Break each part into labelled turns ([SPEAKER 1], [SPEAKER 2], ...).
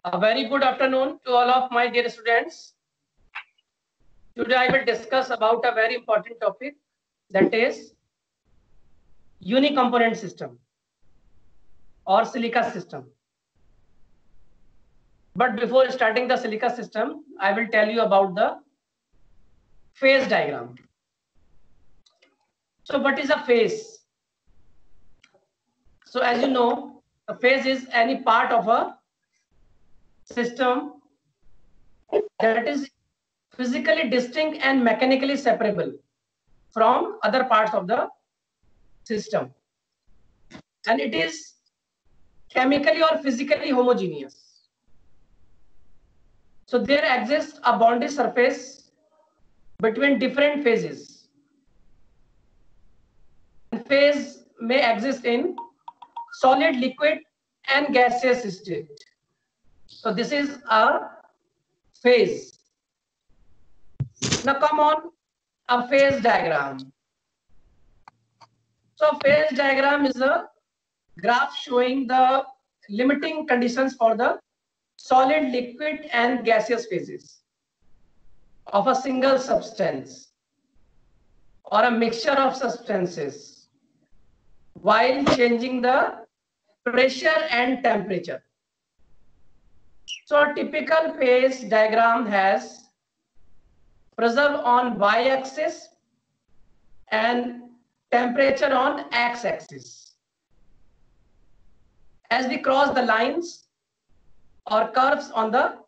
[SPEAKER 1] A very good afternoon to all of my dear students. Today I will discuss about a very important topic, that is unicomponent system or silica system. But before starting the silica system, I will tell you about the phase diagram. So what is a phase? So as you know, a phase is any part of a system that is physically distinct and mechanically separable from other parts of the system, and it is chemically or physically homogeneous. So there exists a boundary surface between different phases. Phase may exist in solid, liquid and gaseous state. So this is a phase. Now come on, a phase diagram. So phase diagram is a graph showing the limiting conditions for the solid, liquid and gaseous phases of a single substance or a mixture of substances while changing the pressure and temperature. So a typical phase diagram has pressure on y-axis and temperature on x-axis. As we cross the lines or curves on the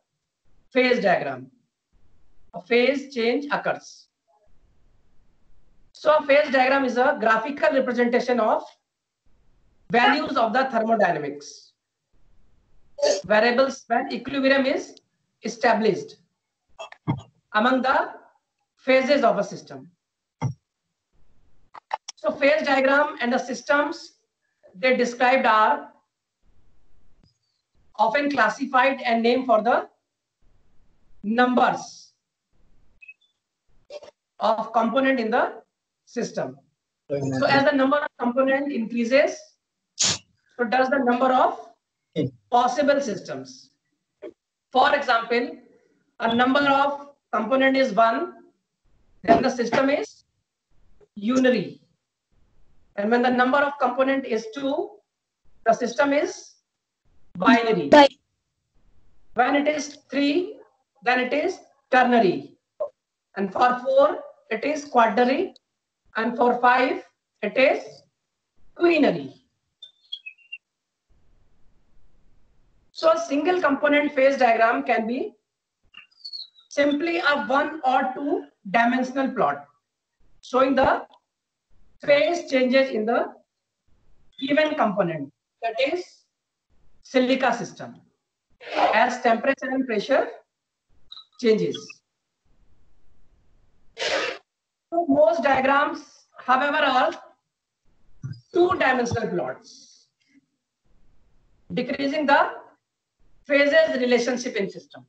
[SPEAKER 1] phase diagram, a phase change occurs. So a phase diagram is a graphical representation of values of the thermodynamics variables when equilibrium is established among the phases of a system. So phase diagram and the systems they described are often classified and named for the numbers of component in the system. So as the number of component increases, so does the number of possible systems. For example, a number of component is 1, then the system is unary. And when the number of component is 2, the system is binary. When it is 3, then it is ternary. And for 4, it is quaternary. And for 5, it is quinary. So a single component phase diagram can be simply a 1 or 2 dimensional plot showing the phase changes in the given component, that is silica system, as temperature and pressure changes. So most diagrams, however, are 2-dimensional plots, decreasing the phases relationship in system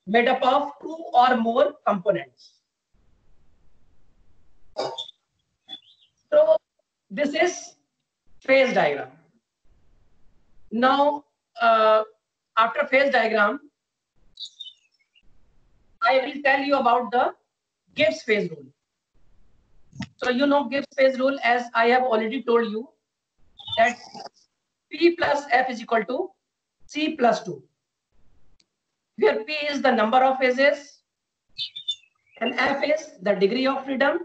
[SPEAKER 1] made up of 2 or more components. So this is phase diagram. Now after phase diagram, I will tell you about the Gibbs phase rule. So you know Gibbs phase rule, as I have already told you, that P plus F is equal to C plus 2, where P is the number of phases and F is the degree of freedom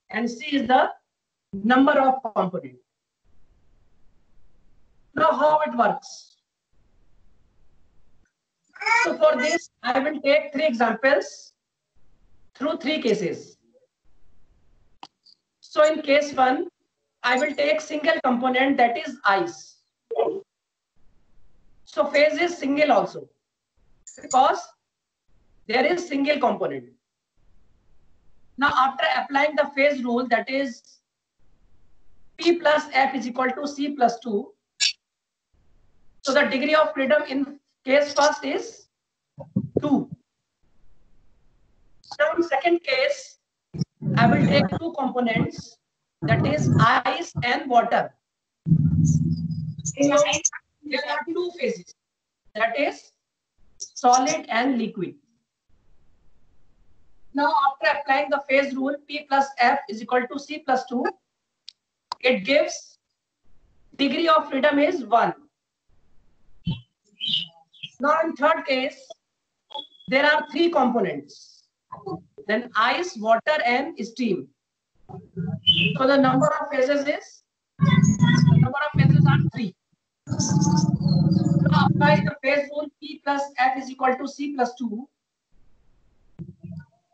[SPEAKER 1] and C is the number of components. Now how it works? So for this, I will take 3 examples through 3 cases. So in case 1, I will take single component, that is ice. So phase is single also, because there is single component. Now after applying the phase rule, that is P plus F is equal to C plus 2. So the degree of freedom in case first is 2. Now in second case, I will take 2 components, that is ice and water. So there are two phases, that is solid and liquid. Now, after applying the phase rule, P plus F is equal to C plus 2, it gives degree of freedom is 1. Now, in third case, there are three components. Then ice, water, and steam. So the number of phases are 3. Now apply the phase rule P plus F is equal to C plus 2.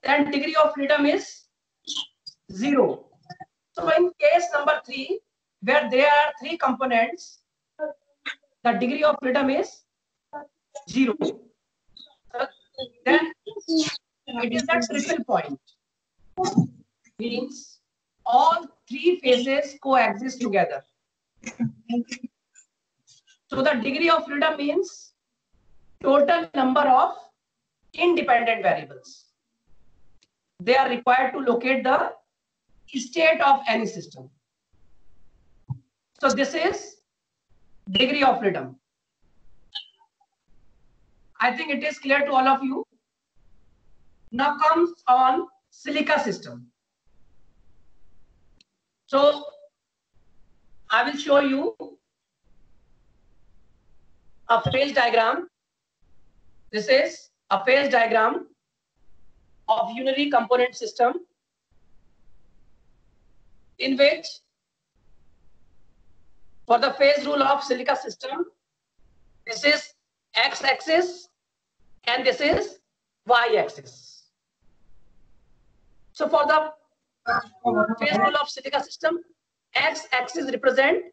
[SPEAKER 1] Then degree of freedom is 0. So in case number 3, where there are three components, the degree of freedom is 0. Then it is a triple point. Means all three phases coexist together. So the degree of freedom means total number of independent variables. They are required to locate the state of any system. So this is degree of freedom. I think it is clear to all of you. Now comes on silica system. So I will show you a phase diagram. This is a phase diagram of unary component system in which for the phase rule of silica system, this is x-axis and this is y-axis. So for the phase rule of silica system, x-axis represent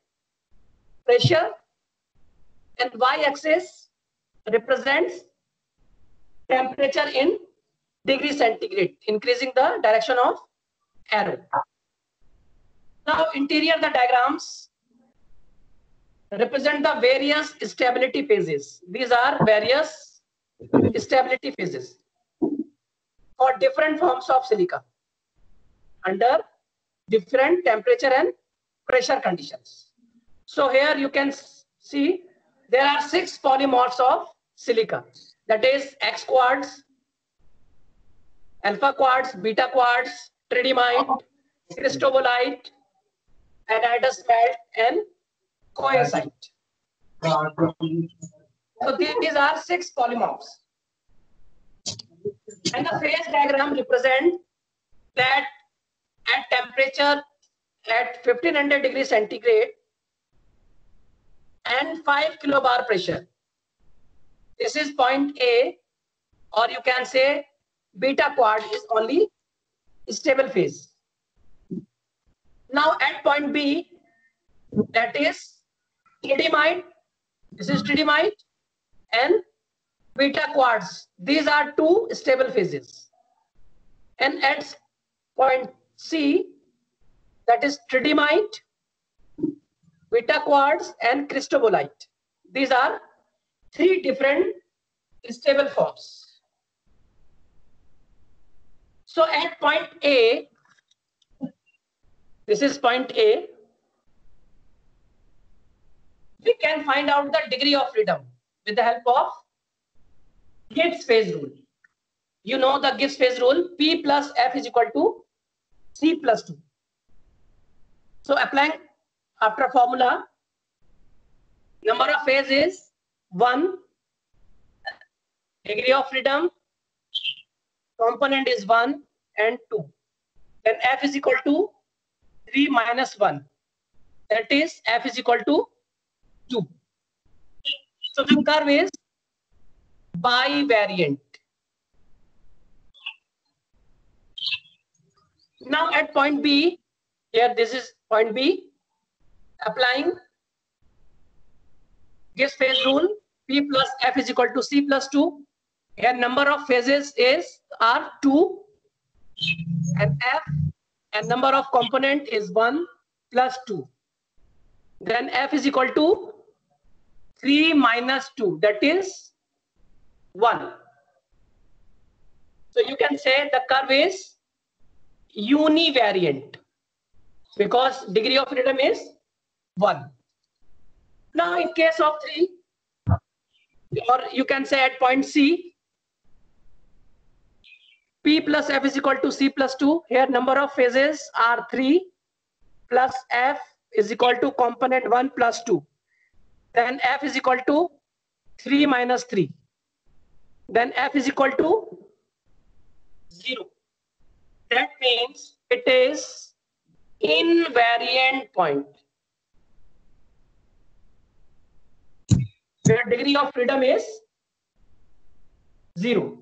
[SPEAKER 1] pressure and y-axis represents temperature in degree centigrade, increasing the direction of arrow. Now interior the diagrams represent the various stability phases. These are various stability phases for different forms of silica under different temperature and pressure conditions. So here you can see there are 6 polymorphs of silica, that is X quartz, alpha quartz, beta quartz, tridymite, cristobolite, anhydrous melt, and coesite. So these are 6 polymorphs. And the phase diagram represents that at temperature at 1500 degrees centigrade and 5 kilobar pressure. This is point A, or you can say beta quartz is only stable phase. Now at point B, that is tridymite, this is tridymite, and beta quartz. These are 2 stable phases. And at point C, that is tridymite, beta quartz, and cristobolite. These are 3 different stable forms. So at point A, this is point A, we can find out the degree of freedom with the help of Gibbs phase rule. You know the Gibbs phase rule, P plus F is equal to C plus 2. So applying after formula, number of phase is 1, degree of freedom, component is 1 and 2. Then F is equal to 3 minus 1. That is F is equal to 2. So the curve is bivariant. Now at point B, here this is point B, applying Gibbs phase rule, P plus F is equal to C plus 2. Here number of phases are 2 and F, and number of component is 1 plus 2. Then F is equal to 3 minus 2, that is 1. So you can say the curve is univariant because degree of freedom is 1. Now, in case of 3, or you can say at point C, P plus F is equal to C plus 2. Here, number of phases are 3 plus F is equal to component 1 plus 2. Then F is equal to 3 minus 3. Then F is equal to 0. That means it is invariant point, where degree of freedom is 0.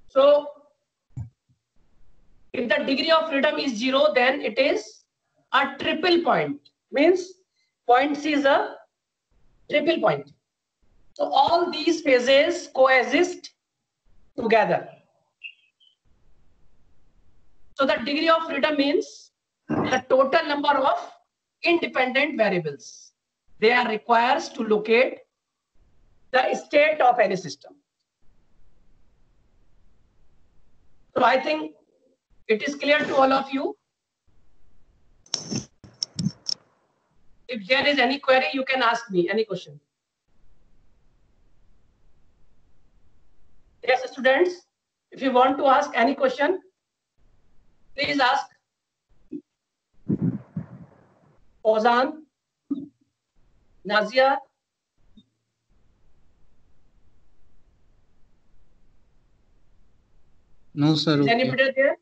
[SPEAKER 1] So if the degree of freedom is 0, then it is a triple point. Means point C is a triple point. So all these phases coexist together. So the degree of freedom means the total number of independent variables they are required to locate the state of any system. So I think it is clear to all of you. If there is any query, you can ask me any question. Yes, students, if you want to ask any question, please ask. Ozan, Nazia.
[SPEAKER 2] No, sir.
[SPEAKER 1] Is anybody there?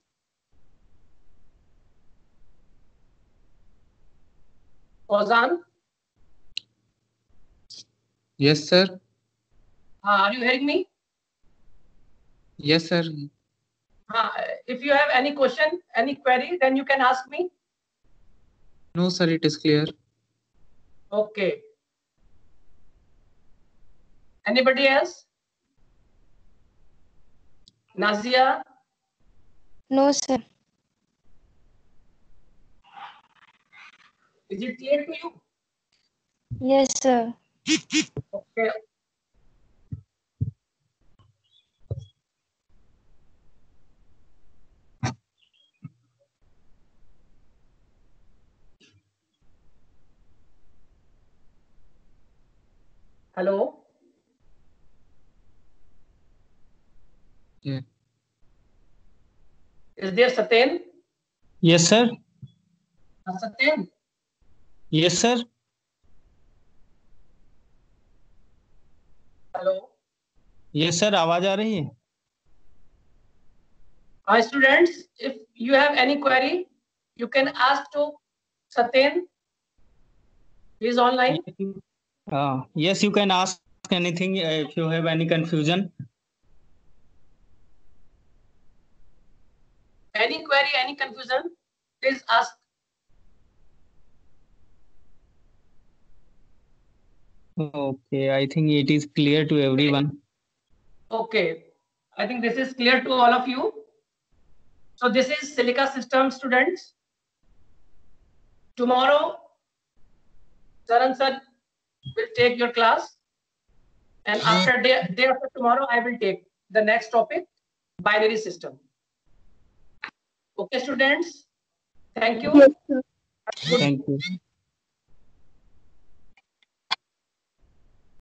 [SPEAKER 1] Ozan?
[SPEAKER 2] Yes, sir.
[SPEAKER 1] Are you hearing me?
[SPEAKER 2] Yes, sir.
[SPEAKER 1] If you have any question, any query, then you can ask me.
[SPEAKER 2] No, sir, it is clear.
[SPEAKER 1] Okay. Anybody else? Nazia?
[SPEAKER 3] No, sir.
[SPEAKER 1] Is it clear to you?
[SPEAKER 3] Yes, sir.
[SPEAKER 1] Okay. Hello?
[SPEAKER 2] Yeah.
[SPEAKER 1] Is there Satyen?
[SPEAKER 4] Yes, sir.
[SPEAKER 1] Satyen?
[SPEAKER 4] Yes, sir.
[SPEAKER 1] Hello?
[SPEAKER 4] Yes, sir. आवाज आ रही है?
[SPEAKER 1] Students, if you have any query, you can ask to Satyen. He is online.
[SPEAKER 4] Yes, you can ask anything if you have any confusion.
[SPEAKER 1] Any query, any confusion, please ask.
[SPEAKER 4] Okay, I think it is clear to everyone.
[SPEAKER 1] Okay, I think this is clear to all of you. So this is Silica System, students. Tomorrow, Saran sir will take your class, and after day after tomorrow, I will take the next topic, binary system. Okay, students. Thank you.
[SPEAKER 3] Yes, sir.
[SPEAKER 4] Thank you.